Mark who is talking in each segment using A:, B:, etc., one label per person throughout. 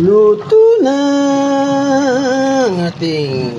A: Luto na ang ating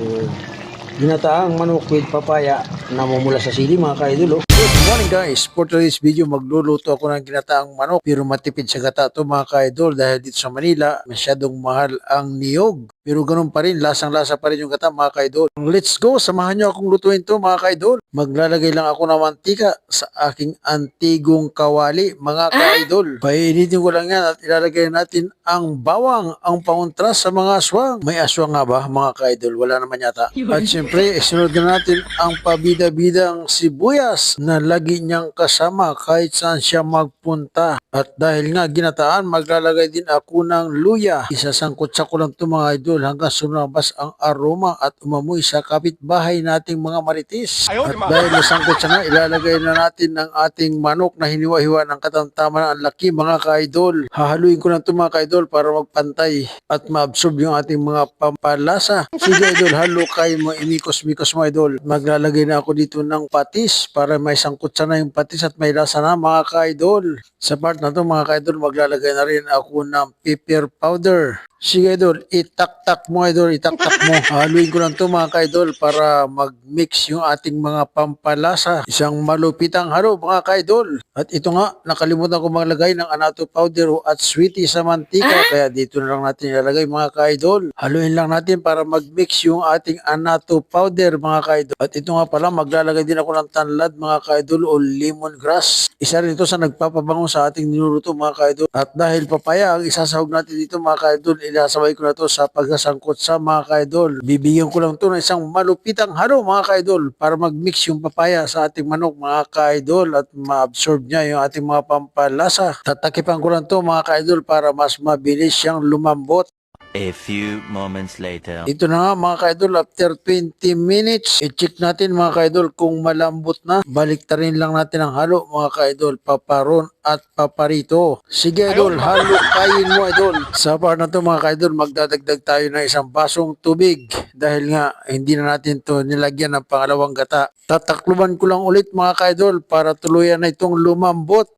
A: ginataang manok with papaya na mumula sa sili mga kaidol. Good morning guys! For today's video magluluto ako ng ginataang manok pero matipid sa gata to mga kaidol dahil dito sa Manila masyadong mahal ang niyog. Pero ganun pa rin, lasang-lasa pa rin yung gata mga kaidol. Let's go! Samahan nyo akong lutuin to mga kaidol. Maglalagay lang ako ng mantika sa aking antigong kawali mga kaidol. Painitin ko lang yan at ilalagay natin ang bawang, ang pangontras sa mga aswang. May aswang nga ba mga kaidol? Wala naman yata. At syempre, isunod na natin ang pabida-bidang sibuyas na lagi niyang kasama kahit saan siya magpunta. At dahil nga ginataan, maglalagay din ako ng luya. Isasangkot sa ko lang ito mga idol hanggang sumabas ang aroma at umamoy sa kapitbahay nating mga maritis. At dahil nasangkot siya na, ilalagay na natin ang ating manok na hiniwa-hiwa ng katamtaman ang laki mga kaidol. Hahaluin ko lang ito mga kaidol para magpantay at maabsorb yung ating mga pampalasa. Sige idol, halo kayo mo imikos-mikos mga idol. Maglalagay na ako dito ng patis para may sangkot siya na yung patis at may lasa na mga kaidol. Sa part na to mga kaidol, maglalagay na rin ako ng pepper powder. Sige idol, itaktak mo idol, itaktak mo. Haluin ko lang to mga kaidol para mag-mix yung ating mga pampalasa. Isang malupitang halo mga kaidol. At ito nga, nakalimutan ko maglagay ng anato powder at sweetie sa mantika. Kaya dito na lang natin ilalagay mga kaidol. Haluin lang natin para mag-mix yung ating anato powder mga kaidol. At ito nga pala, maglalagay din ako ng tanlad mga kaidol o lemongrass. Isa rin ito sa nagpapabango sa ating niluluto mga kaidol. At dahil papaya ang isasahog natin dito mga kaidol, ilasabay ko na to sa pagsasangkot sa mga kaidol. Bibigyan ko lang to ng isang malupitang halo mga kaidol para mag-mix yung papaya sa ating manok mga kaidol at ma-absorb niya yung ating mga pampalasa. Tatakipan ko lang to mga kaidol para mas mabilis siyang lumambot.
B: A few moments later.
A: Ito na nga mga kaidol, after 20 minutes, i-check natin mga kaidol kung malambot na. Baliktarin lang natin ang halo mga kaidol, paparon at paparito. Sige idol, halo kain mo idol. Sa part na to mga kaidol, magdadagdag tayo ng isang basong tubig. Dahil nga, hindi na natin to nilagyan ng pangalawang gata. Tatakluban ko lang ulit mga kaidol para tuluyan na itong lumambot.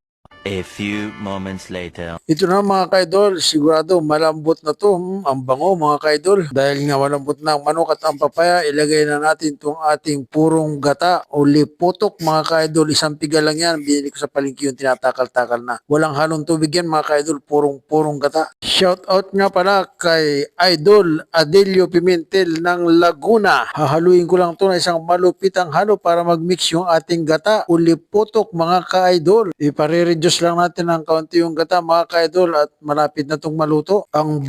B: A few moments later.
A: Ito na mga kaidol, sigurado malambot na to. Ang bango mga kaidol. Dahil nga malambot na ang manok at ang papaya, ilagay na natin itong ating purong gata o lipotok mga kaidol. Isang piga lang yan. Binili ko sa palengke yung tinatakal-takal na. Walang halong tubig yan mga kaidol, purong gata. Shout out nga pala kay Idol Adelio Pimentel ng Laguna. Hahaluin ko lang to na isang malupitang halo para mag-mix yung ating gata o lipotok mga kaidol. Ipare-reduce lang natin ng kaunti yung gata mga kaidol at malapit na itong maluto. Ang